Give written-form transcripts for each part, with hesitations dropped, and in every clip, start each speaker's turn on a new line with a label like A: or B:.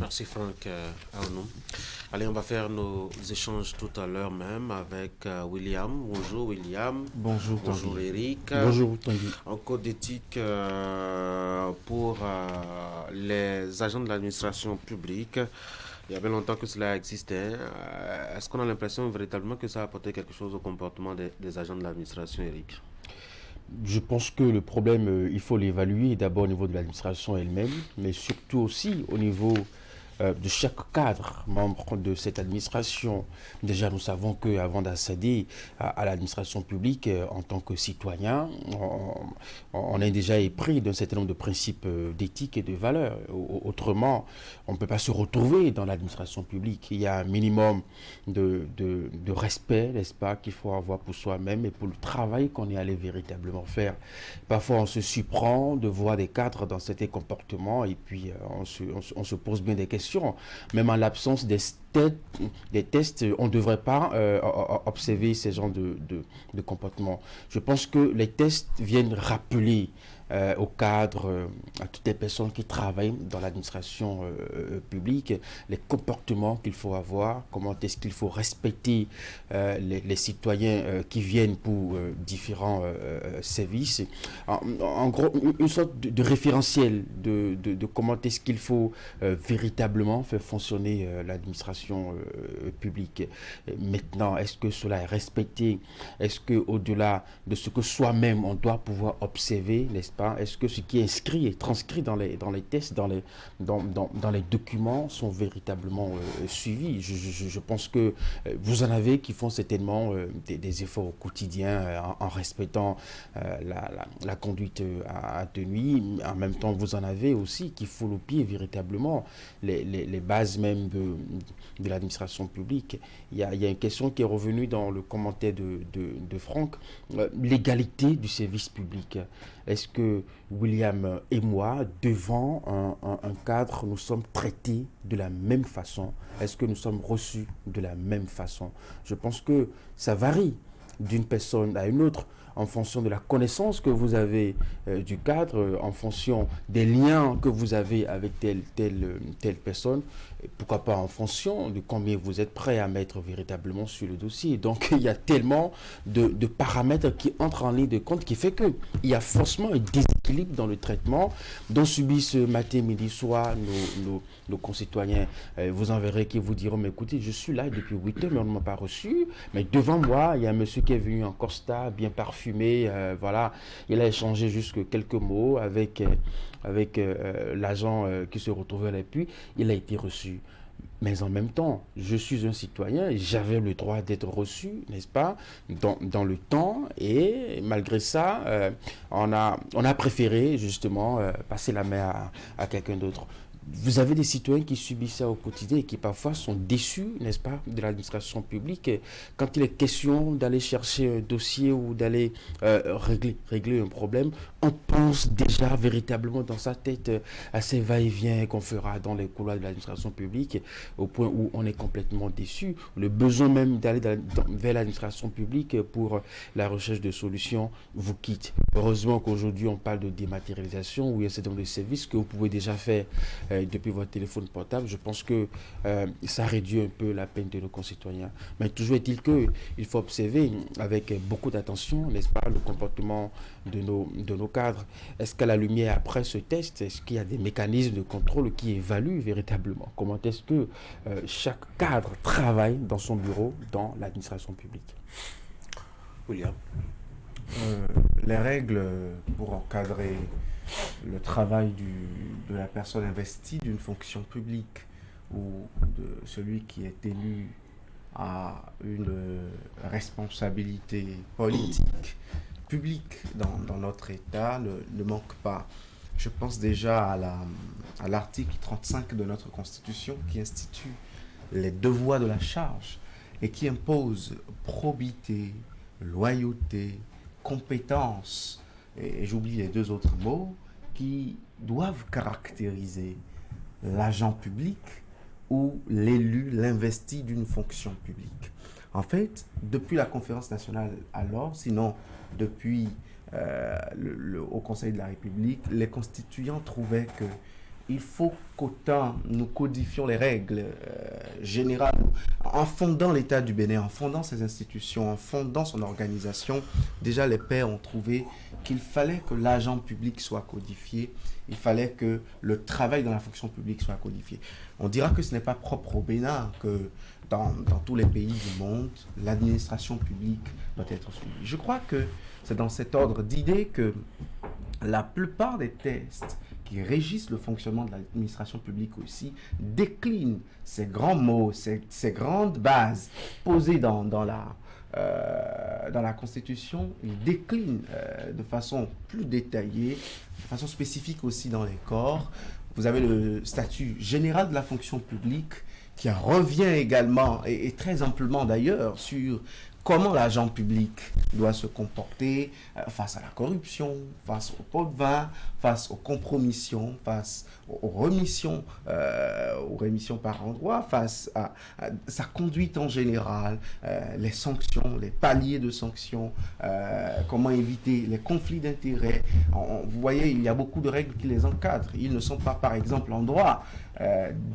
A: Merci Franck Arnaud. Allez, on va faire nos échanges tout à l'heure même avec William. Bonjour William.
B: Bonjour
A: Bonjour
B: Tanguy.
A: Eric.
B: Bonjour Tanguy.
A: En code d'éthique pour les agents de l'administration publique. Il y avait longtemps que cela existait. Est-ce qu'on a l'impression véritablement que ça a apporté quelque chose au comportement des agents de l'administration, Eric?
B: Je pense que le problème, il faut l'évaluer d'abord au niveau de l'administration elle-même, mais surtout aussi au niveau de chaque cadre membre de cette administration. Déjà, nous savons qu'avant d'accéder à l'administration publique en tant que citoyen, on est déjà épris d'un certain nombre de principes d'éthique et de valeurs. Autrement, on ne peut pas se retrouver dans l'administration publique. Il y a un minimum de respect, n'est-ce pas, qu'il faut avoir pour soi-même et pour le travail qu'on est allé véritablement faire. Parfois, on se surprend de voir des cadres dans certains comportements et puis on se pose bien des questions. Même en l'absence des tests, on ne devrait pas observer ces genres de comportements. Je pense que les tests viennent rappeler aux cadres, à toutes les personnes qui travaillent dans l'administration publique, les comportements qu'il faut avoir, comment est-ce qu'il faut respecter les citoyens qui viennent pour différents services. En gros, une sorte de référentiel de comment est-ce qu'il faut véritablement faire fonctionner l'administration publique. Maintenant, est-ce que cela est respecté? Est-ce qu'au-delà de ce que soi-même on doit pouvoir observer, n'est-ce pas? Est-ce que ce qui est inscrit et transcrit dans les tests, dans les documents sont véritablement suivis? Je pense que vous en avez qui font certainement des efforts au quotidien en respectant la conduite à tenue. En même temps, vous en avez aussi qui foulent au pied véritablement les bases même de l'administration publique. Il y a une question qui est revenue dans le commentaire de Franck, l'égalité du service public. Est-ce que William et moi, devant un cadre, nous sommes traités de la même façon? Est-ce que nous sommes reçus de la même façon? Je pense que ça varie d'une personne à une autre en fonction de la connaissance que vous avez du cadre, en fonction des liens que vous avez avec telle personne, et pourquoi pas en fonction de combien vous êtes prêt à mettre véritablement sur le dossier. Donc il y a tellement de paramètres qui entrent en ligne de compte qui fait qu'il y a forcément un déséquilibre dans le traitement dont subissent matin, midi, soir nos concitoyens. Vous en verrez qui vous diront, mais écoutez, je suis là depuis 8 heures, mais on ne m'a pas reçu. Mais devant moi, il y a un monsieur qui est venu en Costa, bien parfumé, voilà. Il a échangé juste quelques mots avec l'agent qui se retrouvait là, et puis il a été reçu. Mais en même temps, je suis un citoyen et j'avais le droit d'être reçu, n'est-ce pas, dans le temps. Et malgré ça, on a préféré justement passer la main à quelqu'un d'autre. Vous avez des citoyens qui subissent ça au quotidien et qui parfois sont déçus, n'est-ce pas, de l'administration publique. Quand il est question d'aller chercher un dossier ou d'aller régler un problème, on pense déjà véritablement dans sa tête à ces va-et-vient qu'on fera dans les couloirs de l'administration publique, au point où on est complètement déçu. Le besoin même d'aller vers l'administration publique pour la recherche de solutions vous quitte. Heureusement qu'aujourd'hui on parle de dématérialisation, où il y a un certain nombre de services que vous pouvez déjà faire depuis votre téléphone portable. Je pense que ça réduit un peu la peine de nos concitoyens. Mais toujours est-il qu'il faut observer avec beaucoup d'attention, n'est-ce pas, le comportement de nos cadres. Est-ce qu'à la lumière après ce test, est-ce qu'il y a des mécanismes de contrôle qui évaluent véritablement comment est-ce que chaque cadre travaille dans son bureau dans l'administration publique?
A: William.
C: Euh, les règles pour encadrer le travail de la personne investie d'une fonction publique ou de celui qui est élu à une responsabilité politique publique dans notre État ne manque pas. Je pense déjà à l'article 35 de notre Constitution qui institue les devoirs de la charge et qui impose probité, loyauté, compétence, et j'oublie les deux autres mots, qui doivent caractériser l'agent public ou l'élu, l'investi d'une fonction publique. En fait, depuis la conférence nationale alors, sinon depuis au Conseil de la République, les constituants trouvaient que il faut qu'autant nous codifions les règles générales, en fondant l'État du Bénin, en fondant ses institutions, en fondant son organisation, déjà les pairs ont trouvé qu'il fallait que l'agent public soit codifié, il fallait que le travail dans la fonction publique soit codifié. On dira que ce n'est pas propre au Bénin, que dans tous les pays du monde, l'administration publique doit être suivie. Je crois que c'est dans cet ordre d'idées que la plupart des textes qui régissent le fonctionnement de l'administration publique aussi déclinent ces grands mots, ces grandes bases posées dans la Constitution. Ils déclinent de façon plus détaillée, de façon spécifique aussi dans les corps. Vous avez le statut général de la fonction publique qui revient également, et très amplement d'ailleurs, sur comment l'agent public doit se comporter face à la corruption, face au pot de vin, face aux compromissions, face aux remissions par endroit, face à sa conduite en général, les sanctions, les paliers de sanctions, comment éviter les conflits d'intérêts. Vous voyez, il y a beaucoup de règles qui les encadrent. Ils ne sont pas, par exemple, en droit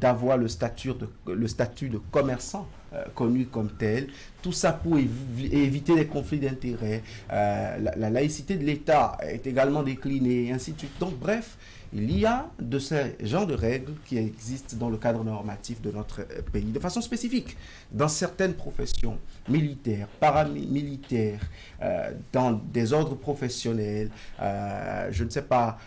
C: d'avoir le statut de commerçant connu comme tel. Tout ça pour éviter les conflits d'intérêts. La laïcité de l'État est également déclinée, et ainsi de suite. Donc, bref, il y a de ces genres de règles qui existent dans le cadre normatif de notre pays, de façon spécifique, dans certaines professions militaires, paramilitaires, dans des ordres professionnels, je ne sais pas,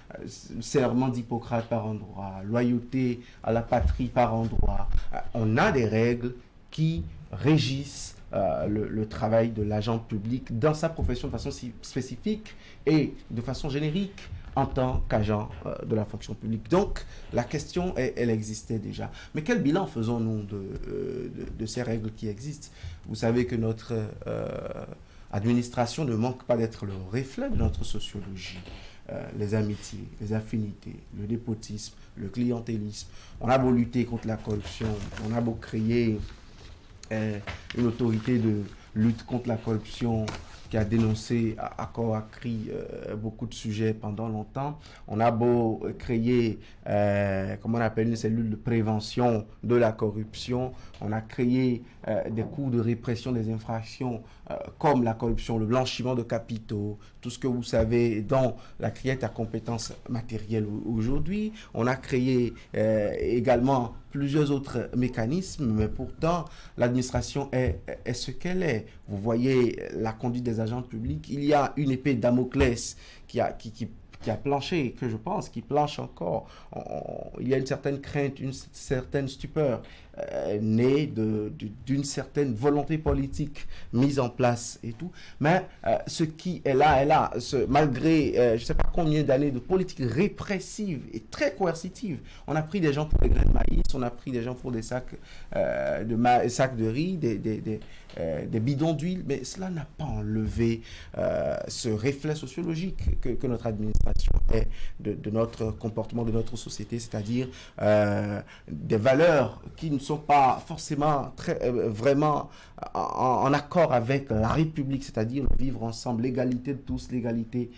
C: serment d'Hippocrate par endroit, loyauté à la patrie par endroit. On a des règles qui régissent le travail de l'agent public dans sa profession de façon spécifique et de façon générique en tant qu'agent de la fonction publique. Donc, la question, elle existait déjà. Mais quel bilan faisons-nous de ces règles qui existent? Vous savez que notre administration ne manque pas d'être le reflet de notre sociologie. Les amitiés, les affinités, le népotisme, le clientélisme. On a beau lutter contre la corruption, on a beau créer une autorité de lutte contre la corruption qui a dénoncé à corps à cri beaucoup de sujets pendant longtemps. On a beau créer, comment on appelle, une cellule de prévention de la corruption. On a créé des cours de répression des infractions comme la corruption, le blanchiment de capitaux, tout ce que vous savez dont la criette a compétence matérielle aujourd'hui. On a créé également plusieurs autres mécanismes, mais pourtant, l'administration est ce qu'elle est. Vous voyez la conduite des agents publics. Il y a une épée de Damoclès qui a planché, que je pense, qui planche encore. Il y a une certaine crainte, une certaine stupeur née d'une certaine volonté politique mise en place et tout. Mais ce qui est là. Malgré je ne sais pas combien d'années de politique répressive et très coercitive, on a pris des gens pour des grains de maïs, on a pris des gens pour des sacs de riz, des bidons d'huile, mais cela n'a pas enlevé ce reflet sociologique que notre administration est de notre comportement, de notre société, c'est-à-dire des valeurs qui ne sont pas forcément vraiment en accord avec la République, c'est-à-dire le vivre ensemble, l'égalité de tous, l'égalité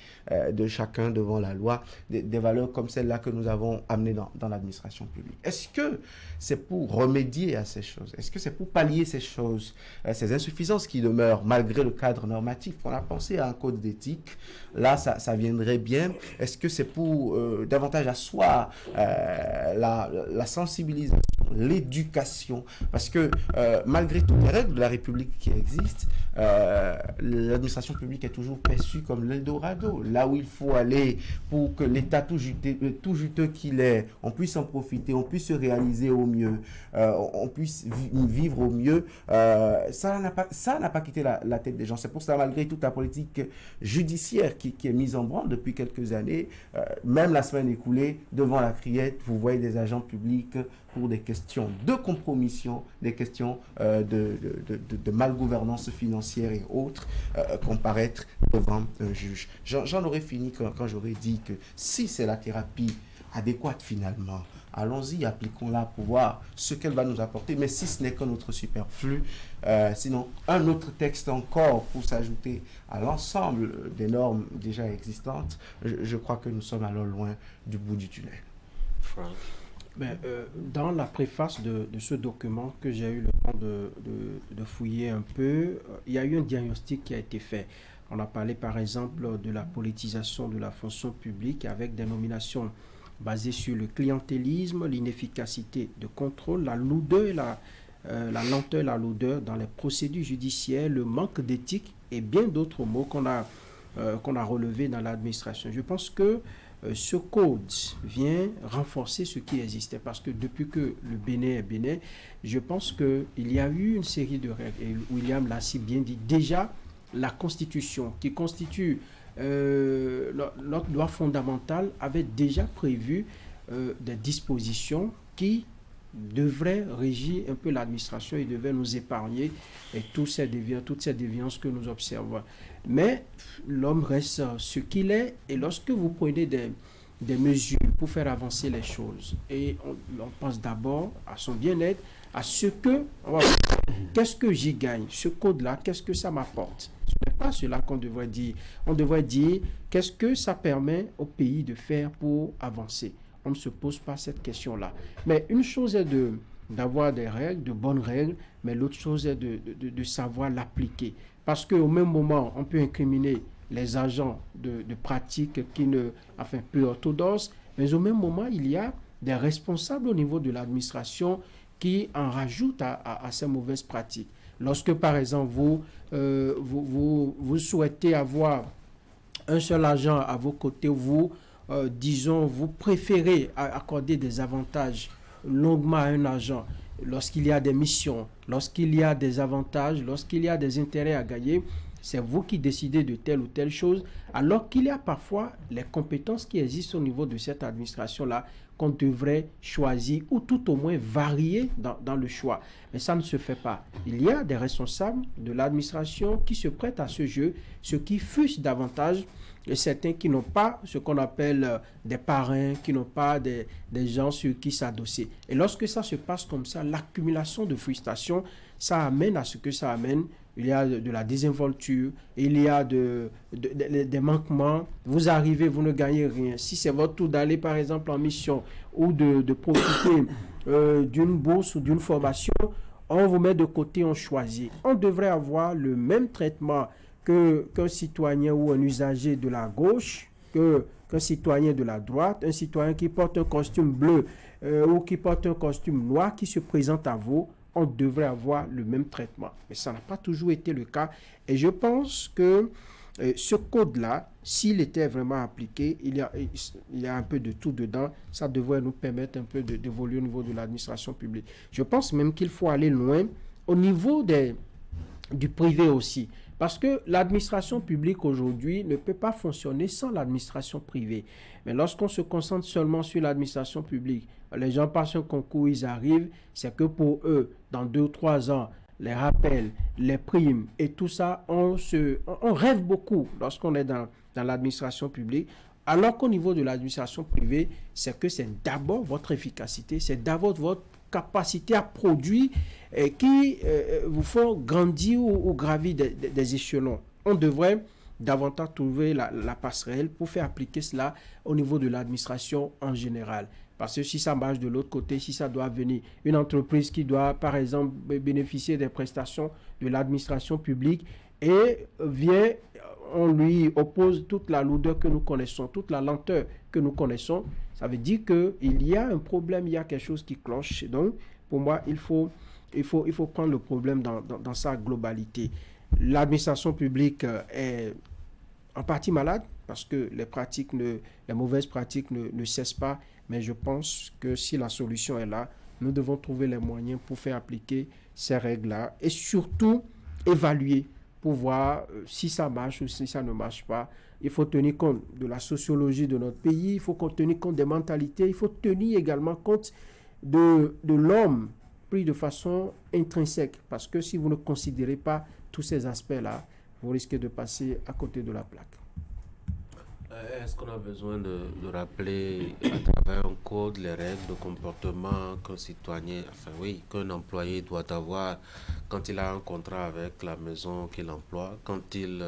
C: de chacun devant la loi, des valeurs comme celles-là que nous avons amenées dans l'administration publique. Est-ce que c'est pour remédier à ces choses? Est-ce que c'est pour pallier ces choses, ces insuffisances qui demeurent malgré le cadre normatif? On a pensé à un code d'éthique, là ça viendrait bien. Est-ce que c'est pour davantage asseoir la sensibilisation, l'éducation? Parce que malgré toutes les règles de la République qui existent, l'administration publique est toujours perçue comme l'Eldorado, là où il faut aller pour que l'État tout juteux qu'il est, on puisse en profiter, on puisse se réaliser au mieux, on puisse vivre au mieux. Ça n'a pas quitté la tête des gens. C'est pour ça, malgré toute la politique judiciaire qui est mise en branle depuis quelques années, même la semaine écoulée, devant la criette, vous voyez des agents publics pour des questions de compromission, des questions de malgouvernance financière et autres, comparaître devant un juge. J'en aurais fini quand j'aurais dit que si c'est la thérapie adéquate finalement, allons-y, appliquons-la pour voir ce qu'elle va nous apporter, mais si ce n'est qu'un autre superflu, sinon un autre texte encore pour s'ajouter à l'ensemble des normes déjà existantes, je crois que nous sommes alors loin du bout du tunnel.
A: Franck.
D: Dans la préface de ce document que j'ai eu le temps de fouiller un peu, il y a eu un diagnostic qui a été fait. On a parlé par exemple de la politisation de la fonction publique avec des nominations basées sur le clientélisme, l'inefficacité de contrôle, la lourdeur et la lenteur et la lourdeur dans les procédures judiciaires, le manque d'éthique et bien d'autres mots qu'on a relevés dans l'administration. Je pense que ce code vient renforcer ce qui existait parce que depuis que le Bénin est Bénin, je pense qu'il y a eu une série de règles et William l'a si bien dit. Déjà, la Constitution qui constitue notre loi fondamentale avait déjà prévu des dispositions qui devraient régir un peu l'administration et devaient nous épargner et toutes ces déviances que nous observons. Mais l'homme reste ce qu'il est et lorsque vous prenez des mesures pour faire avancer les choses et on pense d'abord à son bien-être, à ce que, qu'est-ce que j'y gagne, ce code-là, qu'est-ce que ça m'apporte. Ce n'est pas cela qu'on devrait dire. On devrait dire qu'est-ce que ça permet au pays de faire pour avancer. On ne se pose pas cette question-là. Mais une chose est d'avoir des règles, de bonnes règles, mais l'autre chose est de savoir l'appliquer. Parce qu'au même moment, on peut incriminer les agents de pratiques peu orthodoxes, mais au même moment, il y a des responsables au niveau de l'administration qui en rajoutent à ces mauvaises pratiques. Lorsque, par exemple, vous souhaitez avoir un seul agent à vos côtés, vous préférez accorder des avantages longuement à un agent lorsqu'il y a des missions, lorsqu'il y a des avantages, lorsqu'il y a des intérêts à gagner, c'est vous qui décidez de telle ou telle chose, alors qu'il y a parfois les compétences qui existent au niveau de cette administration-là qu'on devrait choisir ou tout au moins varier dans le choix. Mais ça ne se fait pas. Il y a des responsables de l'administration qui se prêtent à ce jeu, ce qui fût davantage et certains qui n'ont pas ce qu'on appelle des parrains, qui n'ont pas des gens sur qui s'adosser. Et lorsque ça se passe comme ça, l'accumulation de frustration, ça amène à ce que ça amène. Il y a de la désinvolture, il y a des manquements. Vous arrivez, vous ne gagnez rien. Si c'est votre tour d'aller, par exemple, en mission ou de profiter d'une bourse ou d'une formation, on vous met de côté, on choisit. On devrait avoir le même traitement qu'un citoyen ou un usager de la gauche, qu'un citoyen de la droite, un citoyen qui porte un costume bleu ou qui porte un costume noir qui se présente à vous. On devrait avoir le même traitement. Mais ça n'a pas toujours été le cas. Et je pense que ce code-là, s'il était vraiment appliqué, il y a un peu de tout dedans. Ça devrait nous permettre un peu d'évoluer au niveau de l'administration publique. Je pense même qu'il faut aller loin au niveau du privé aussi. Parce que l'administration publique aujourd'hui ne peut pas fonctionner sans l'administration privée. Mais lorsqu'on se concentre seulement sur l'administration publique, les gens passent un concours, ils arrivent, c'est que pour eux, dans 2 ou 3 ans, les rappels, les primes et tout ça, on rêve beaucoup lorsqu'on est dans l'administration publique. Alors qu'au niveau de l'administration privée, c'est que c'est d'abord votre efficacité, c'est d'abord votre capacité à produire qui vous font grandir ou gravir des échelons. On devrait davantage trouver la passerelle pour faire appliquer cela au niveau de l'administration en général. Parce que si ça marche de l'autre côté, si ça doit venir, une entreprise qui doit, par exemple, bénéficier des prestations de l'administration publique et vient, on lui oppose toute la lourdeur que nous connaissons, toute la lenteur que nous connaissons, ça veut dire qu'il y a un problème, il y a quelque chose qui cloche. Donc, pour moi, il faut prendre le problème dans sa globalité. L'administration publique est en partie malade parce que les mauvaises pratiques ne cessent pas. Mais je pense que si la solution est là, nous devons trouver les moyens pour faire appliquer ces règles-là et surtout évaluer pour voir si ça marche ou si ça ne marche pas. Il faut tenir compte de la sociologie de notre pays, il faut tenir compte des mentalités, il faut tenir également compte de l'homme pris de façon intrinsèque. Parce que si vous ne considérez pas tous ces aspects-là, vous risquez de passer à côté de la plaque.
A: Est-ce qu'on a besoin de rappeler à travers un code les règles de comportement qu'un employé doit avoir quand il a un contrat avec la maison qu'il emploie, quand il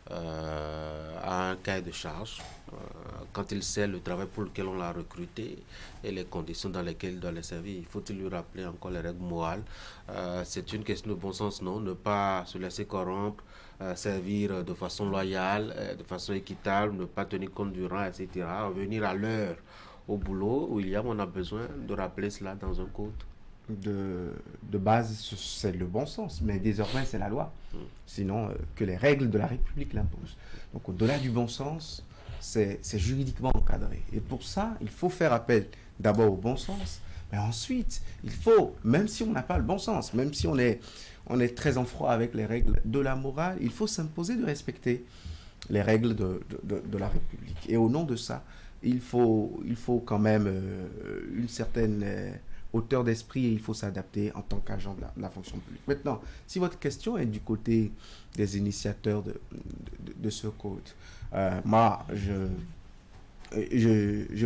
A: a un cahier de charge quand il sait le travail pour lequel on l'a recruté et les conditions dans lesquelles il doit les servir. Faut-il lui rappeler encore les règles morales? C'est une question de bon sens, non? Ne pas se laisser corrompre, servir de façon loyale, de façon équitable, ne pas tenir compte du rang, etc. Venir à l'heure au boulot. William, on a besoin de rappeler cela dans un code.
C: De base, c'est le bon sens, mais désormais, c'est la loi. Sinon, que les règles de la République l'imposent. Donc, au-delà du bon sens, c'est juridiquement encadré. Et pour ça, il faut faire appel d'abord au bon sens, mais ensuite, il faut, même si on n'a pas le bon sens, même si on est très en froid avec les règles de la morale, il faut s'imposer de respecter les règles de la République. Et au nom de ça, il faut quand même une certaine hauteur d'esprit, et il faut s'adapter en tant qu'agent de la fonction publique. Maintenant, si votre question est du côté des initiateurs de ce code, moi, je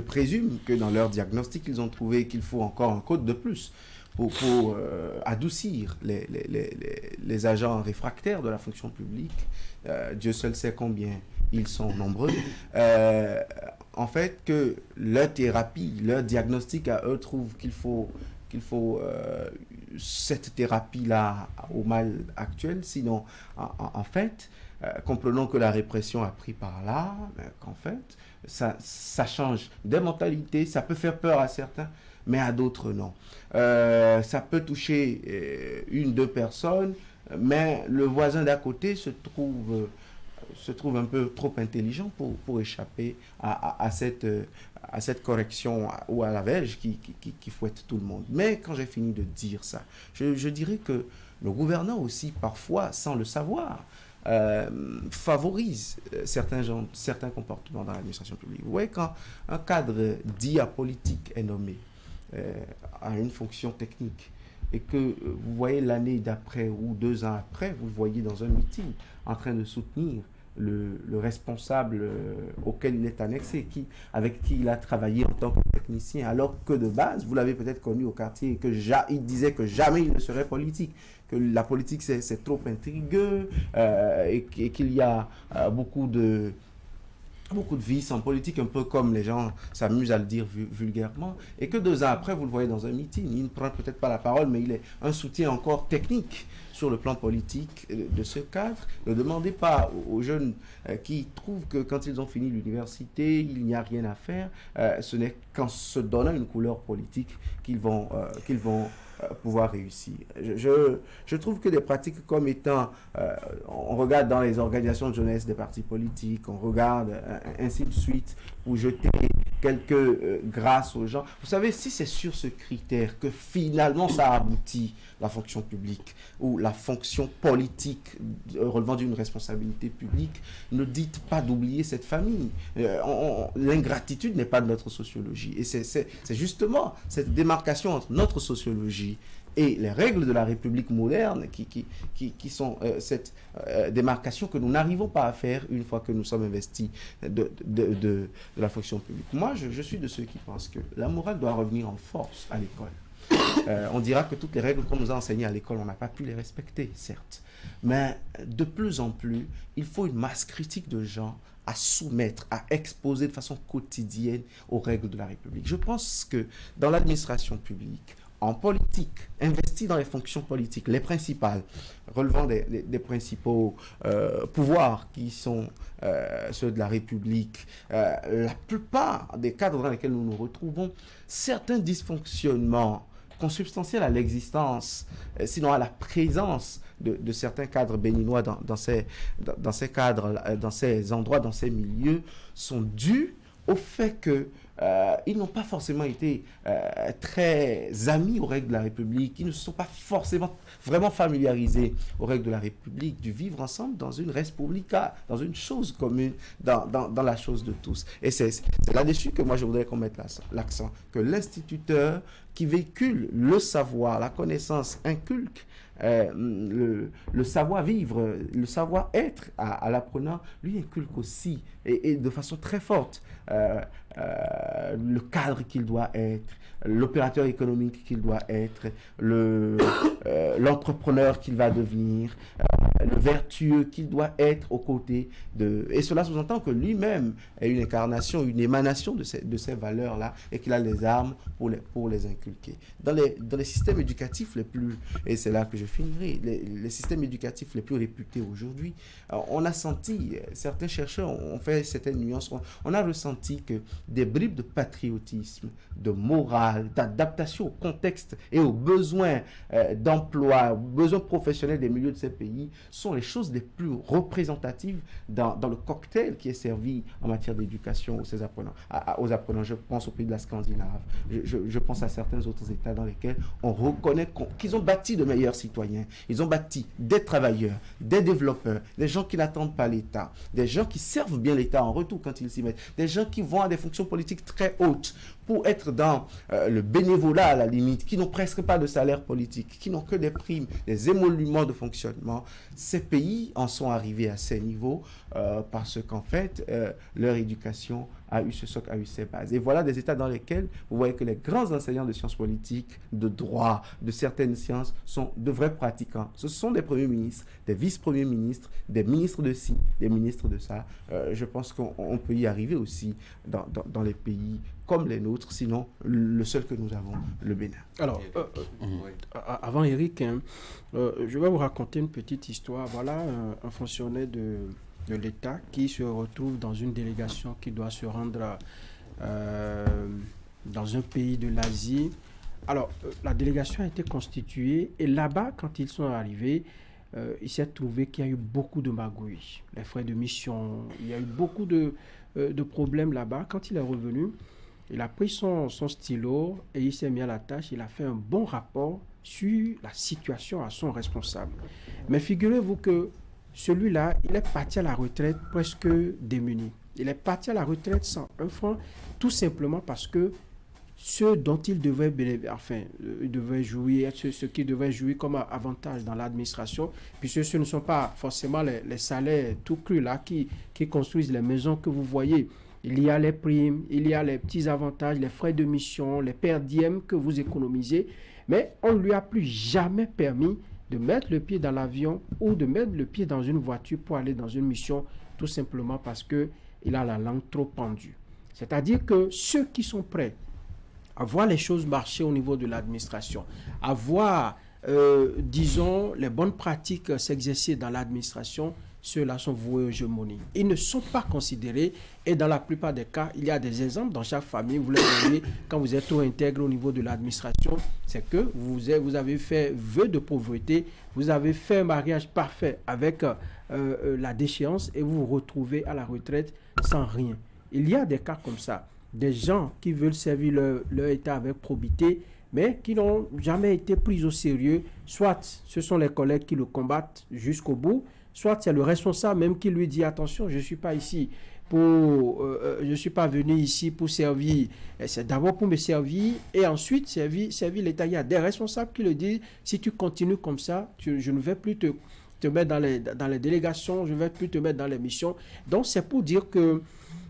C: présume que dans leur diagnostic, ils ont trouvé qu'il faut encore un code de plus pour adoucir les agents réfractaires de la fonction publique. Dieu seul sait combien ils sont nombreux. En fait, que leur thérapie, leur diagnostic à eux trouve qu'il faut cette thérapie-là au mal actuel. Sinon, en fait, comprenons que la répression a pris par là, qu'en fait, ça change des mentalités, ça peut faire peur à certains, mais à d'autres non. Ça peut toucher une, deux personnes, mais le voisin d'à côté se trouve un peu trop intelligent pour échapper à cette correction ou à la verge qui fouette tout le monde. Mais quand j'ai fini de dire ça, je dirais que le gouvernant aussi, parfois, sans le savoir, favorise certains comportements dans l'administration publique. Vous voyez, quand un cadre dit apolitique est nommé à une fonction technique, et que vous voyez l'année d'après ou 2 ans après, vous le voyez dans un meeting en train de soutenir le responsable auquel il est annexé, avec qui il a travaillé en tant que technicien, alors que de base, vous l'avez peut-être connu au quartier, il disait que jamais il ne serait politique, que la politique c'est trop intrigueux, et qu'il y a beaucoup de vices en politique, un peu comme les gens s'amusent à le dire vulgairement, et que 2 ans après, vous le voyez dans un meeting, il ne prend peut-être pas la parole, mais il est un soutien encore technique sur le plan politique de ce cadre. Ne demandez pas aux jeunes qui trouvent que quand ils ont fini l'université, il n'y a rien à faire. Ce n'est qu'en se donnant une couleur politique qu'ils vont pouvoir réussir. Je trouve que des pratiques comme étant, on regarde dans les organisations de jeunesse des partis politiques, on regarde ainsi de suite, pour jeter quelques grâces aux gens. Vous savez, si c'est sur ce critère que finalement ça aboutit, la fonction publique ou la fonction politique relevant d'une responsabilité publique, ne dites pas d'oublier cette famille. L'ingratitude n'est pas de notre sociologie. Et c'est justement cette démarcation entre notre sociologie et les règles de la République moderne qui sont cette démarcation que nous n'arrivons pas à faire une fois que nous sommes investis de la fonction publique. Moi, je suis de ceux qui pensent que la morale doit revenir en force à l'école. On dira que toutes les règles qu'on nous a enseignées à l'école, on n'a pas pu les respecter, certes. Mais de plus en plus, il faut une masse critique de gens à soumettre, à exposer de façon quotidienne aux règles de la République. Je pense que dans l'administration publique, en politique, investi dans les fonctions politiques, les principales, relevant des principaux pouvoirs qui sont ceux de la République, la plupart des cadres dans lesquels nous nous retrouvons, certains dysfonctionnements consubstantiels à l'existence, sinon à la présence de certains cadres béninois dans ces cadres, dans ces endroits, dans ces milieux, sont dus au fait que ils n'ont pas forcément été très amis aux règles de la République, ils ne se sont pas forcément vraiment familiarisés aux règles de la République, du vivre ensemble dans une res publica, dans une chose commune, dans la chose de tous. Et c'est là-dessus que moi je voudrais qu'on mette l'accent, que l'instituteur qui véhicule le savoir, la connaissance, inculque le savoir-vivre, le savoir-être à l'apprenant, lui inculque aussi et de façon très forte le cadre qu'il doit être, l'opérateur économique qu'il doit être, l'entrepreneur qu'il va devenir, le vertueux qu'il doit être aux côtés de... Et cela sous-entend que lui-même est une incarnation, une émanation de ces valeurs-là et qu'il a les armes pour les inculquer. Dans les systèmes éducatifs les plus... Et c'est là que je finirai. Les systèmes éducatifs les plus réputés aujourd'hui, on a senti, certains chercheurs ont fait certaines nuances, on a ressenti que des bribes de patriotisme, de morale, d'adaptation au contexte et aux besoins d'emploi, aux besoins professionnels des milieux de ces pays sont les choses les plus représentatives dans le cocktail qui est servi en matière d'éducation aux apprenants. Aux apprenants, je pense aux pays de la Scandinave, je pense à certains autres États dans lesquels on reconnaît qu'ils ont bâti de meilleurs citoyens. Ils ont bâti des travailleurs, des développeurs, des gens qui n'attendent pas l'État, des gens qui servent bien l'État en retour quand ils s'y mettent, des gens qui vont à des fonctions politiques très hautes pour être dans le bénévolat à la limite, qui n'ont presque pas de salaire politique, qui n'ont que des primes, des émoluments de fonctionnement. Ces pays en sont arrivés à ces niveaux parce qu'en fait, leur éducation a eu ce socle, a eu ses bases. Et voilà des États dans lesquels vous voyez que les grands enseignants de sciences politiques, de droit, de certaines sciences sont de vrais pratiquants. Ce sont des premiers ministres, des vice-premiers ministres, des ministres de ci, des ministres de ça. Je pense qu'on peut y arriver aussi dans les pays comme les nôtres, sinon le seul que nous avons, le Bénin.
D: Alors, avant Eric, je vais vous raconter une petite histoire. Voilà un fonctionnaire de l'État qui se retrouve dans une délégation qui doit se rendre dans un pays de l'Asie. Alors, la délégation a été constituée et là-bas, quand ils sont arrivés, il s'est trouvé qu'il y a eu beaucoup de magouilles, les frais de mission, il y a eu beaucoup de problèmes là-bas. Quand il est revenu, il a pris son stylo et il s'est mis à la tâche. Il a fait un bon rapport sur la situation à son responsable. Mais figurez-vous que celui-là, il est parti à la retraite presque démuni. Il est parti à la retraite sans un franc, tout simplement parce que ce dont il devait, il devait jouir, ce qui devait jouir comme avantage dans l'administration, puisque ce ne sont pas forcément les salaires tout crus là qui construisent les maisons que vous voyez. Il y a les primes, il y a les petits avantages, les frais de mission, les per diem que vous économisez, mais on ne lui a plus jamais permis de mettre le pied dans l'avion ou de mettre le pied dans une voiture pour aller dans une mission, tout simplement parce qu'il a la langue trop pendue. C'est-à-dire que ceux qui sont prêts à voir les choses marcher au niveau de l'administration, à voir, disons, les bonnes pratiques s'exercer dans l'administration, ceux-là sont voués aux hégémonies. Ils ne sont pas considérés et dans la plupart des cas, il y a des exemples dans chaque famille. Vous les voyez quand vous êtes trop intègre au niveau de l'administration, c'est que vous avez fait vœu de pauvreté, vous avez fait un mariage parfait avec la déchéance et vous vous retrouvez à la retraite sans rien. Il y a des cas comme ça, des gens qui veulent servir leur État avec probité, mais qui n'ont jamais été pris au sérieux. Soit ce sont les collègues qui le combattent jusqu'au bout, soit c'est le responsable même qui lui dit attention, je ne suis pas ici je suis pas venu ici pour servir, c'est d'abord pour me servir et ensuite servir l'État. Il y a des responsables qui le disent, si tu continues comme ça, je ne vais plus te mettre dans les délégations, je ne vais plus te mettre dans les missions. Donc c'est pour dire que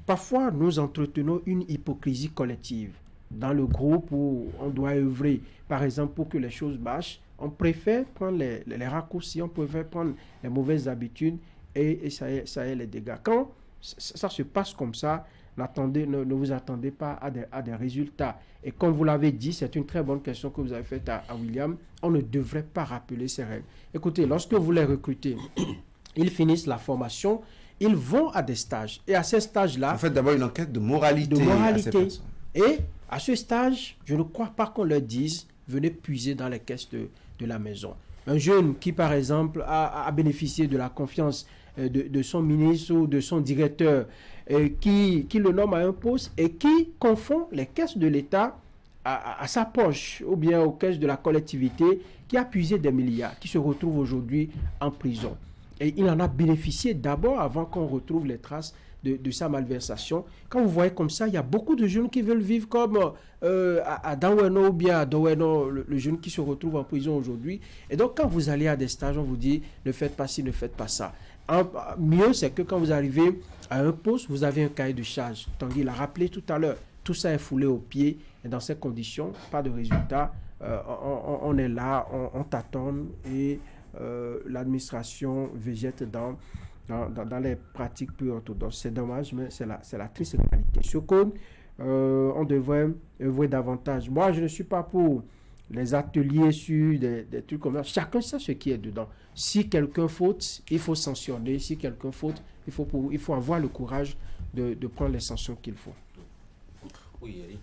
D: parfois nous entretenons une hypocrisie collective. Dans le groupe où on doit œuvrer, par exemple, pour que les choses marchent, on préfère prendre les raccourcis, on préfère prendre les mauvaises habitudes et ça est les dégâts. Quand ça se passe comme ça, ne vous attendez pas à des résultats. Et comme vous l'avez dit, c'est une très bonne question que vous avez faite à William, on ne devrait pas rappeler ces règles. Écoutez, lorsque vous les recrutez, ils finissent la formation, ils vont à des stages. Et à ces stages-là...
C: Vous faites d'abord une enquête de moralité. À ces personnes.
D: Et à ce stage, je ne crois pas qu'on leur dise venez puiser dans les caisses de la maison. Un jeune qui, par exemple, a bénéficié de la confiance de son ministre ou de son directeur, qui le nomme à un poste et qui confond les caisses de l'État à sa poche ou bien aux caisses de la collectivité, qui a puisé des milliards, qui se retrouve aujourd'hui en prison. Et il en a bénéficié d'abord avant qu'on retrouve les traces de sa malversation. Quand vous voyez comme ça, il y a beaucoup de jeunes qui veulent vivre comme à Daweno ou bien à Doweno, le jeune qui se retrouve en prison aujourd'hui. Et donc, quand vous allez à des stages, on vous dit ne faites pas ci, ne faites pas ça. Mieux, c'est que quand vous arrivez à un poste, vous avez un cahier de charge. Tanguy l'a rappelé tout à l'heure. Tout ça est foulé au pied. Et dans ces conditions, pas de résultat. On est là, on tâtonne et l'administration végète dans les pratiques plus orthodoxes. C'est dommage, mais c'est la triste réalité. Sur Cône, on devrait œuvrer davantage. Moi, je ne suis pas pour les ateliers sur des trucs comme ça. Chacun sait ce qui est dedans. Si quelqu'un faute, il faut sanctionner. Si quelqu'un faute, il faut avoir le courage de prendre les sanctions qu'il faut.
A: Oui, Eric.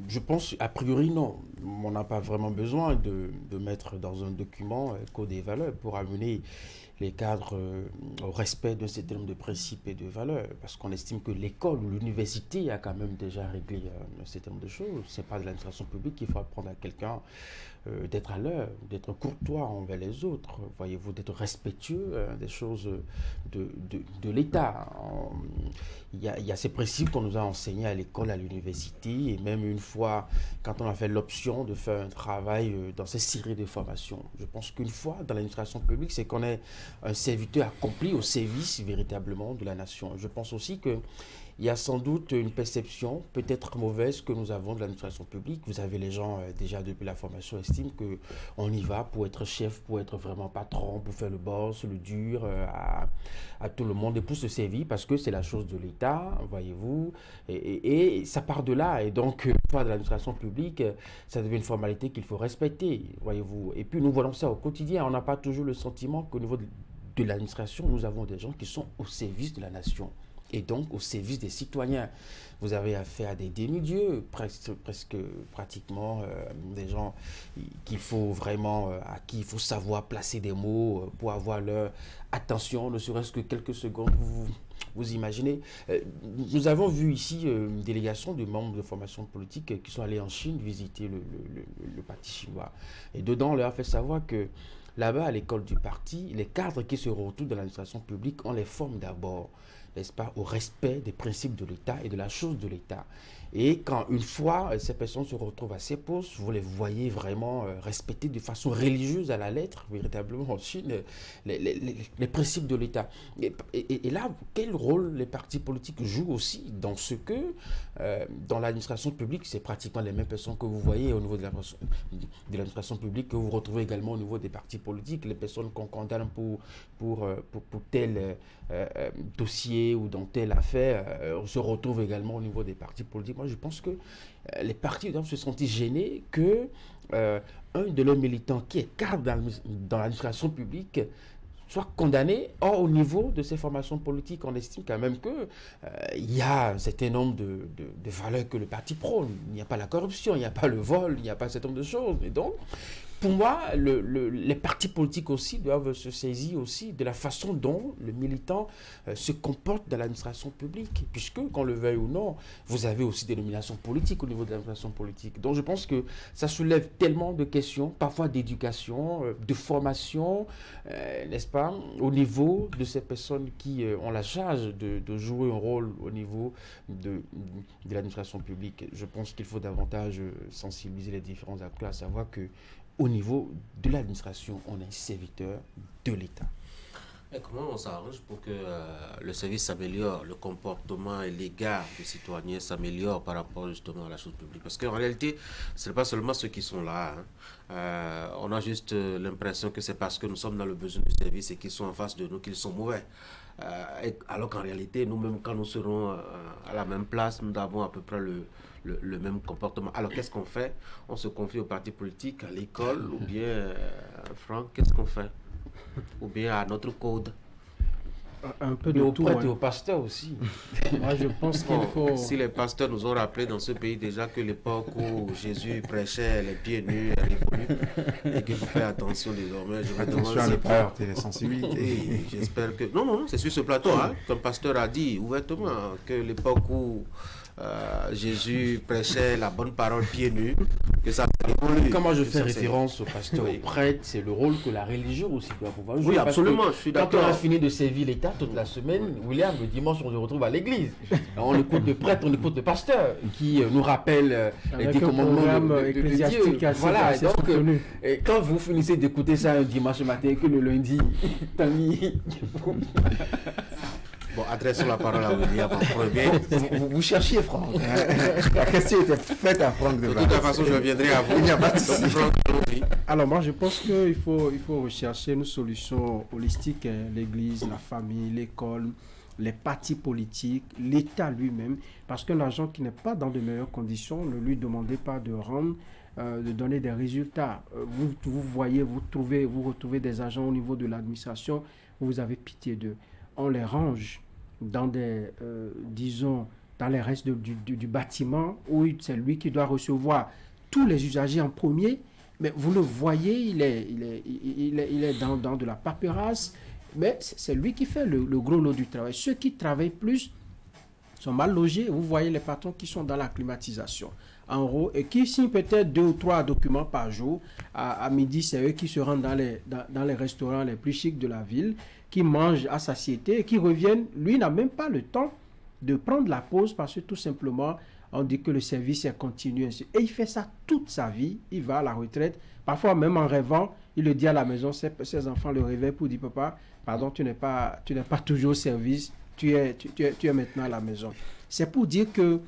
B: Je pense, a priori, non. On n'a pas vraiment besoin de mettre dans un document code des valeurs pour amener les cadres au respect d'un certain nombre de principes et de valeurs. Parce qu'on estime que l'école ou l'université a quand même déjà réglé un certain nombre de choses. Ce n'est pas de l'administration publique qu'il faut apprendre à quelqu'un d'être à l'heure, d'être courtois envers les autres, voyez-vous, d'être respectueux des choses de l'État. Il y a ces principes qu'on nous a enseignés à l'école, à l'université, et même une fois, quand on a fait l'option de faire un travail dans ces séries de formations. Je pense qu'une fois, dans l'administration publique, c'est qu'on est un serviteur accompli au service véritablement de la nation. Je pense aussi que il y a sans doute une perception peut-être mauvaise que nous avons de l'administration publique. Vous avez les gens déjà depuis la formation estiment qu'on y va pour être chef, pour être vraiment patron, pour faire le boss, le dur à tout le monde et pour se servir parce que c'est la chose de l'État, voyez-vous. Et ça part de là. Et donc, faire de l'administration publique, ça devient une formalité qu'il faut respecter, voyez-vous. Et puis nous voyons ça au quotidien. On n'a pas toujours le sentiment qu'au niveau de l'administration, nous avons des gens qui sont au service de la nation. Et donc au service des citoyens. Vous avez affaire à des demi-dieux, pratiquement des gens qu'il faut vraiment, à qui il faut savoir placer des mots pour avoir leur attention, ne serait-ce que quelques secondes. Vous imaginez. Nous avons vu ici une délégation de membres de formation politique qui sont allés en Chine visiter le parti chinois. Et dedans, on leur a fait savoir que là-bas, à l'école du parti, les cadres qui se retrouvent dans l'administration publique, on les forme d'abord, n'est-ce pas, au respect des principes de l'État et de la chose de l'État. Et quand une fois ces personnes se retrouvent à ces postes, vous les voyez vraiment respecter de façon religieuse à la lettre, véritablement en Chine, les principes de l'État. Et là, quel rôle les partis politiques jouent aussi dans ce que, dans l'administration publique, c'est pratiquement les mêmes personnes que vous voyez au niveau de l'administration publique, que vous retrouvez également au niveau des partis politiques, les personnes qu'on condamne pour tel dossier ou dans telle affaire, on se retrouve également au niveau des partis politiques. Moi, je pense que les partis doivent se sentir gênés que un de leurs militants qui est cadre dans l'administration publique soit condamné. Or, au niveau de ces formations politiques, on estime quand même que il y a un certain nombre de valeurs que le parti prône. Il n'y a pas la corruption, il n'y a pas le vol, il n'y a pas un certain nombre de choses. Et donc, pour moi, les partis politiques aussi doivent se saisir aussi de la façon dont le militant se comporte dans l'administration publique. Puisque, qu'on le veuille ou non, vous avez aussi des nominations politiques au niveau de l'administration politique. Donc je pense que ça soulève tellement de questions, parfois d'éducation, de formation, n'est-ce pas, au niveau de ces personnes qui ont la charge de jouer un rôle au niveau de l'administration publique. Je pense qu'il faut davantage sensibiliser les différents acteurs, à savoir que au niveau de l'administration, on est serviteur de l'État.
A: Et comment on s'arrange pour que le service s'améliore, le comportement et l'égard des citoyens s'améliorent par rapport justement à la chose publique? Parce qu'en réalité, ce n'est pas seulement ceux qui sont là. On a juste l'impression que c'est parce que nous sommes dans le besoin du service et qu'ils sont en face de nous qu'ils sont mauvais. Alors qu'en réalité, nous-mêmes, quand nous serons à la même place, nous avons à peu près le même comportement. Alors qu'est-ce qu'on fait? On se confie aux partis politiques, à l'école, ou bien, Franck, qu'est-ce qu'on fait? Ou bien à notre code?
D: Un peu
B: Mais
D: de
B: aux
D: tout.
B: prêtres et aux pasteurs aussi.
D: Moi, je pense qu'il faut...
A: Si les pasteurs nous ont rappelé dans ce pays déjà que l'époque où Jésus prêchait les pieds nus est révolue et qu'il faut faire attention désormais, je me demande
C: Attention à ne pas heurter les sensibilités.
A: Et j'espère que... Non, c'est sur ce plateau, qu'un pasteur a dit ouvertement que l'époque où Jésus prêchait la bonne parole pieds nus, que ça évolue.
B: Quand moi je
A: Que
B: fais
A: ça,
B: référence au pasteur,
A: Oui.
B: au prêtre, c'est le rôle que la religion aussi doit pouvoir jouer.
A: Oui,
B: Parce
A: absolument,
B: que
A: je suis
B: quand
A: d'accord.
B: on a fini de servir l'État toute la semaine, William, le dimanche, on se retrouve à l'église. On écoute le prêtre, on écoute le pasteur qui nous rappelle les
D: Avec
B: 10
D: un
B: commandements
D: programme
B: de
D: ecclésiastique
B: Dieu.
D: assez-
B: Voilà,
D: assez
B: donc
D: soutenu.
B: et quand vous finissez d'écouter ça un dimanche matin, que le lundi, Tanguy,
A: Bon, adressons la parole à William en premier.
B: vous cherchiez Franck.
C: La question était faite à Franck de
A: De toute façon, je reviendrai à vous.
C: Il n'y a pas de souci.
A: Donc, Franck, allons-y.
D: Alors moi je pense qu'il faut rechercher une solution holistique, hein, l'église, la famille, l'école, les partis politiques, l'État lui-même, parce qu'un agent qui n'est pas dans de meilleures conditions, ne lui demandez pas de rendre, de donner des résultats. Vous voyez, vous retrouvez des agents au niveau de l'administration, vous avez pitié d'eux. On les range dans des, disons, dans les restes du bâtiment, où c'est lui qui doit recevoir tous les usagers en premier, mais vous le voyez, il est dans de la paperasse, mais c'est lui qui fait le gros lot du travail. Ceux qui travaillent plus sont mal logés. Vous voyez les patrons qui sont dans la climatisation, en haut, et qui signent peut-être 2 ou 3 documents par jour. À midi, c'est eux qui se rendent dans les restaurants les plus chics de la ville, qui mangent à satiété et qui reviennent. Lui n'a même pas le temps de prendre la pause parce que tout simplement, on dit que le service est continu. Et il fait ça toute sa vie. Il va à la retraite. Parfois, même en rêvant, il le dit à la maison. Ses enfants le réveillent pour dire, papa, pardon, tu n'es pas toujours au service. Tu es maintenant à la maison. C'est pour dire que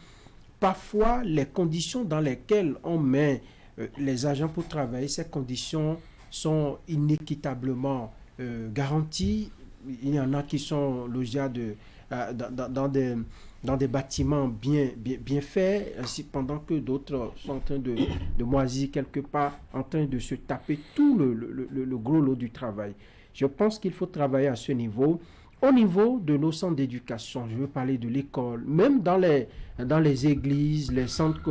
D: parfois, les conditions dans lesquelles on met les agents pour travailler, ces conditions sont inéquitablement garanties. Il y en a qui sont logés dans des bâtiments bien faits, ainsi, pendant que d'autres sont en train de moisir quelque part, en train de se taper tout le gros lot du travail. Je pense qu'il faut travailler à ce niveau. Au niveau de nos centres d'éducation, je veux parler de l'école, même dans les églises, les centres,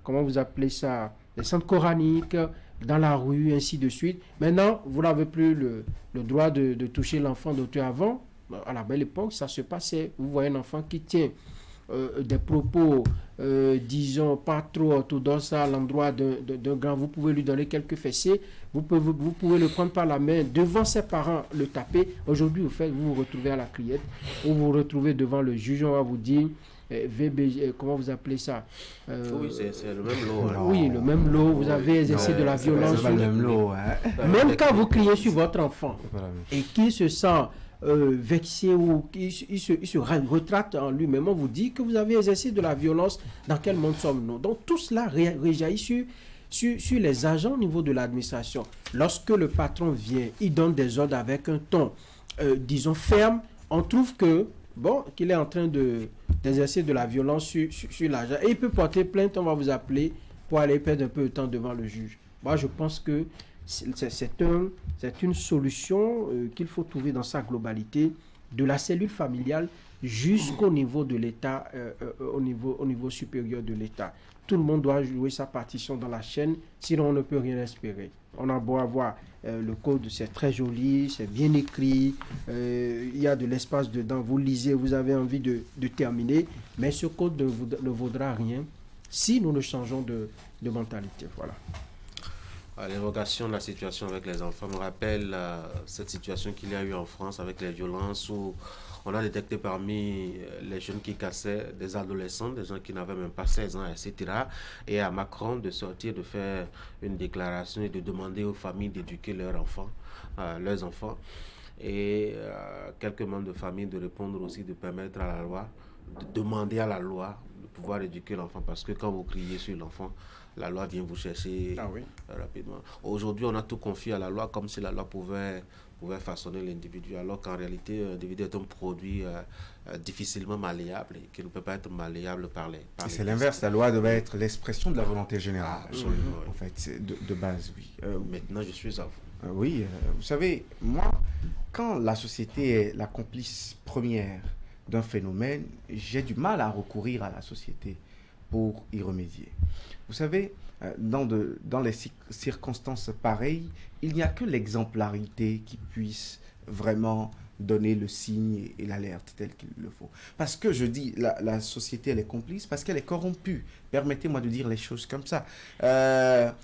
D: comment vous appelez ça, les centres coraniques, dans la rue, ainsi de suite. Maintenant, vous n'avez plus le droit de toucher l'enfant d'autrui. Avant, à la belle époque, ça se passait. Vous voyez un enfant qui tient des propos, disons, pas trop orthodoxes à l'endroit d'un grand. Vous pouvez lui donner quelques fessées. Vous pouvez le prendre par la main devant ses parents, le taper. Aujourd'hui, vous vous retrouvez à la criette, ou vous vous retrouvez devant le juge, on va vous dire, VBG, comment vous appelez ça?
A: Oui, c'est le même lot. Hein.
D: Oui, le même lot. Vous avez exercé de la violence.
C: C'est pas le même lot. Hein.
D: Même quand vous criez sur votre enfant et qu'il se sent vexé ou il se retracte en lui-même, on vous dit que vous avez exercé de la violence. Dans quel monde sommes-nous? Donc tout cela réjaillit sur les agents au niveau de l'administration. Lorsque le patron vient, il donne des ordres avec un ton, disons, ferme, on trouve que, bon, qu'il est en train d'exercer de la violence sur l'agent. Et il peut porter plainte, on va vous appeler pour aller perdre un peu de temps devant le juge. Moi, je pense que c'est une solution qu'il faut trouver dans sa globalité, de la cellule familiale jusqu'au niveau de l'État, au niveau supérieur de l'État. Tout le monde doit jouer sa partition dans la chaîne, sinon on ne peut rien espérer. On a beau avoir le code, c'est très joli, c'est bien écrit, il y a de l'espace dedans, vous lisez, vous avez envie de terminer, mais ce code ne vaudra rien si nous ne changeons de mentalité. Voilà.
A: L'évocation de la situation avec les enfants me rappelle cette situation qu'il y a eu en France avec les violences où on a détecté parmi les jeunes qui cassaient des adolescents, des gens qui n'avaient même pas 16 ans, etc. Et à Macron de sortir, de faire une déclaration et de demander aux familles d'éduquer leurs enfants. Et quelques membres de famille de répondre aussi, de permettre à la loi, de demander à la loi de pouvoir éduquer l'enfant. Parce que quand vous criez sur l'enfant, la loi vient vous chercher rapidement. Aujourd'hui, on a tout confié à la loi comme si la loi pouvait façonner l'individu, alors qu'en réalité, l'individu est un produit difficilement malléable et qui ne peut pas être malléable par les
C: c'est l'inverse, la loi devait être l'expression de la volonté générale.
A: Absolument.
C: En fait, c'est de base, oui.
A: Maintenant, je suis à vous.
C: Oui, vous savez, moi, quand la société est la complice première d'un phénomène, j'ai du mal à recourir à la société pour y remédier. Vous savez, dans les circonstances pareilles, il n'y a que l'exemplarité qui puisse vraiment donner le signe et l'alerte tel qu'il le faut. Parce que je dis, la société, elle est complice parce qu'elle est corrompue. Permettez-moi de dire les choses comme ça.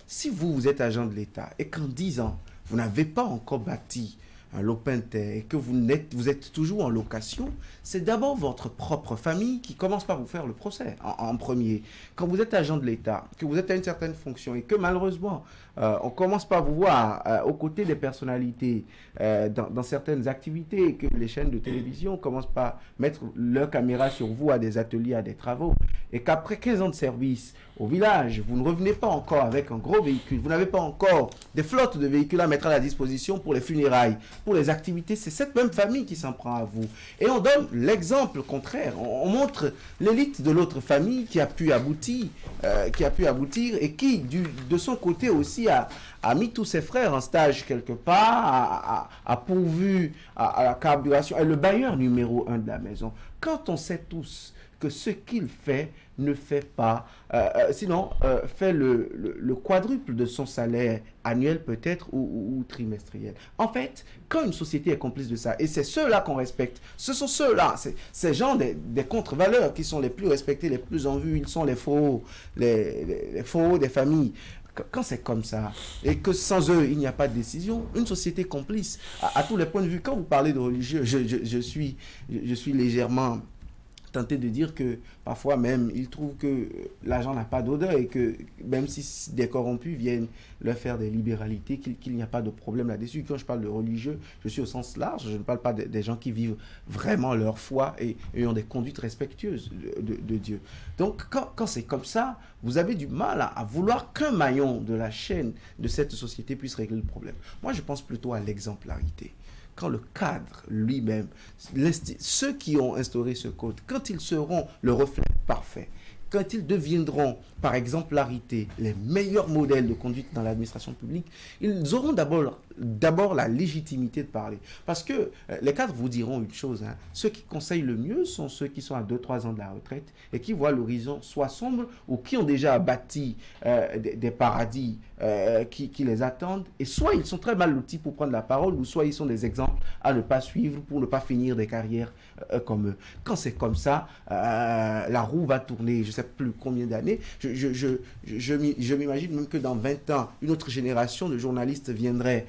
C: Si vous êtes agent de l'État et qu'en 10 ans, vous n'avez pas encore bâti un lopin de terre et que vous êtes toujours en location, c'est d'abord votre propre famille qui commence par vous faire le procès en premier. Quand vous êtes agent de l'État, que vous êtes à une certaine fonction et que malheureusement, on commence par vous voir aux côtés des personnalités dans certaines activités et que les chaînes de télévision commencent par mettre leur caméra sur vous à des ateliers, à des travaux, et qu'après 15 ans de service au village, vous ne revenez pas encore avec un gros véhicule, vous n'avez pas encore des flottes de véhicules à mettre à la disposition pour les funérailles, pour les activités, c'est cette même famille qui s'en prend à vous. Et on donne l'exemple contraire, on montre l'élite de l'autre famille qui a pu aboutir, et qui, de son côté aussi, a mis tous ses frères en stage quelque part, a pourvu à la carburation, est le bailleur numéro 1 de la maison. Quand on sait tous que ce qu'il fait ne fait pas, sinon fait le quadruple de son salaire annuel peut-être ou trimestriel. En fait, quand une société est complice de ça, et c'est ceux-là qu'on respecte, ce sont ceux-là, ces gens des contre-valeurs qui sont les plus respectés, les plus en vue, ils sont les faux, les faux des familles. Quand c'est comme ça, et que sans eux, il n'y a pas de décision, une société complice, à tous les points de vue, quand vous parlez de religieux, je suis légèrement tenté de dire que parfois même ils trouvent que l'argent n'a pas d'odeur et que même si des corrompus viennent leur faire des libéralités, qu'il n'y a pas de problème là-dessus. Quand je parle de religieux, je suis au sens large, je ne parle pas des gens qui vivent vraiment leur foi et ont des conduites respectueuses de Dieu. Donc quand c'est comme ça, vous avez du mal à vouloir qu'un maillon de la chaîne de cette société puisse régler le problème. Moi je pense plutôt à l'exemplarité. Quand le cadre lui-même, ceux qui ont instauré ce code, quand ils seront le reflet parfait, quand ils deviendront, par exemplarité, les meilleurs modèles de conduite dans l'administration publique, ils auront d'abord la légitimité de parler. Parce que les cadres vous diront une chose, ceux qui conseillent le mieux sont ceux qui sont à 2-3 ans de la retraite et qui voient l'horizon soit sombre ou qui ont déjà bâti des paradis qui les attendent. Et soit ils sont très mal lotis pour prendre la parole, ou soit ils sont des exemples à ne pas suivre pour ne pas finir des carrières comme eux. Quand c'est comme ça, la roue va tourner, je ne sais plus combien d'années. Je m'imagine même que dans 20 ans, une autre génération de journalistes viendrait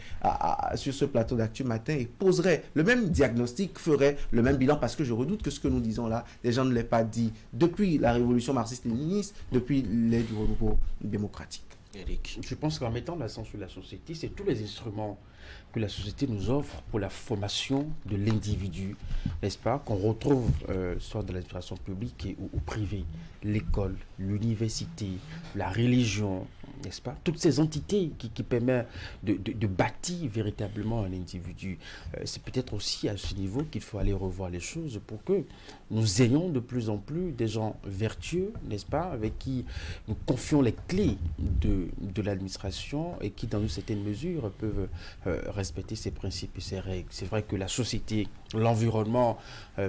C: sur ce plateau d'Actu Matin et poserait le même diagnostic, ferait le même bilan, parce que je redoute que ce que nous disons là, les gens ne l'aient pas dit depuis la révolution marxiste-léniniste, depuis l'ère du renouveau démocratique.
B: Eric, je pense qu'en mettant l'accent sur la société, c'est tous les instruments que la société nous offre pour la formation de l'individu, n'est-ce pas, qu'on retrouve soit dans l'administration publique ou privée, l'école, l'université, la religion, n'est-ce pas, toutes ces entités qui permettent de bâtir véritablement un individu. C'est peut-être aussi à ce niveau qu'il faut aller revoir les choses pour que nous ayons de plus en plus des gens vertueux, n'est-ce pas, avec qui nous confions les clés de l'administration et qui, dans une certaine mesure, peuvent respecter ses principes et ses règles. C'est vrai que la société, l'environnement,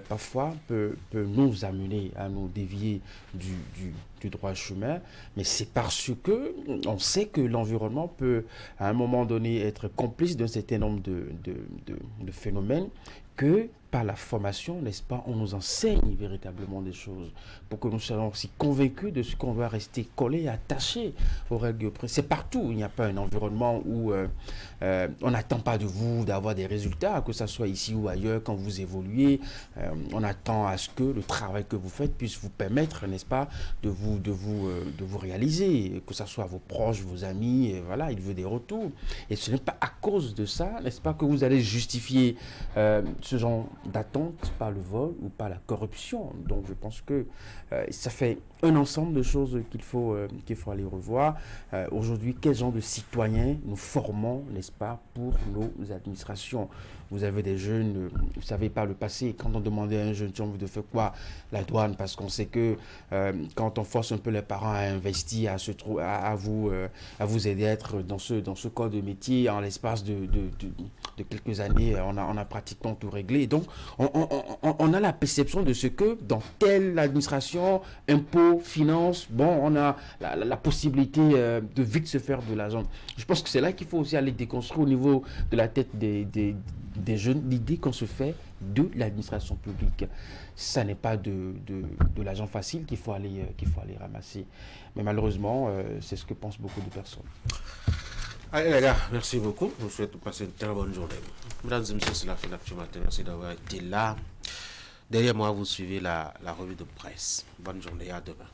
B: parfois, peut nous amener à nous dévier du droit chemin, mais c'est parce que on sait que l'environnement peut, à un moment donné, être complice d'un certain nombre de phénomènes que par la formation, n'est-ce pas, on nous enseigne véritablement des choses pour que nous soyons aussi convaincus de ce qu'on doit rester collé, attaché aux règles précises. C'est partout. Il n'y a pas un environnement où on n'attend pas de vous d'avoir des résultats, que ce soit ici ou ailleurs, quand vous évoluez. On attend à ce que le travail que vous faites puisse vous permettre, n'est-ce pas, de vous réaliser, que ce soit vos proches, vos amis, et voilà, il veut des retours. Et ce n'est pas à cause de ça, n'est-ce pas, que vous allez justifier ce genre d'attente par le vol ou par la corruption. Donc je pense que ça fait un ensemble de choses qu'il faut aller revoir. Aujourd'hui, quel genre de citoyens nous formons, n'est-ce pas, pour nos administrations? Vous avez des jeunes, vous savez, par le passé, quand on demandait à un jeune, tu as envie de faire quoi? La douane, parce qu'on sait que quand on force un peu les parents à investir, à vous aider à être dans ce corps de métier, en l'espace de quelques années, on a pratiquement tout réglé. Donc, on a la perception de ce que dans telle administration, impôts, niveau finance, bon, on a la possibilité de vite se faire de l'argent. Je pense que c'est là qu'il faut aussi aller déconstruire au niveau de la tête des jeunes l'idée qu'on se fait de l'administration publique. Ça n'est pas de l'argent facile qu'il faut aller ramasser. Mais malheureusement, c'est ce que pensent beaucoup de personnes.
A: Allez les gars, merci beaucoup. Je vous souhaite de passer une très bonne journée. Mesdames et messieurs, c'est la fin de l'actu matin. Merci d'avoir été là. Derrière moi, vous suivez la revue de presse. Bonne journée, à demain.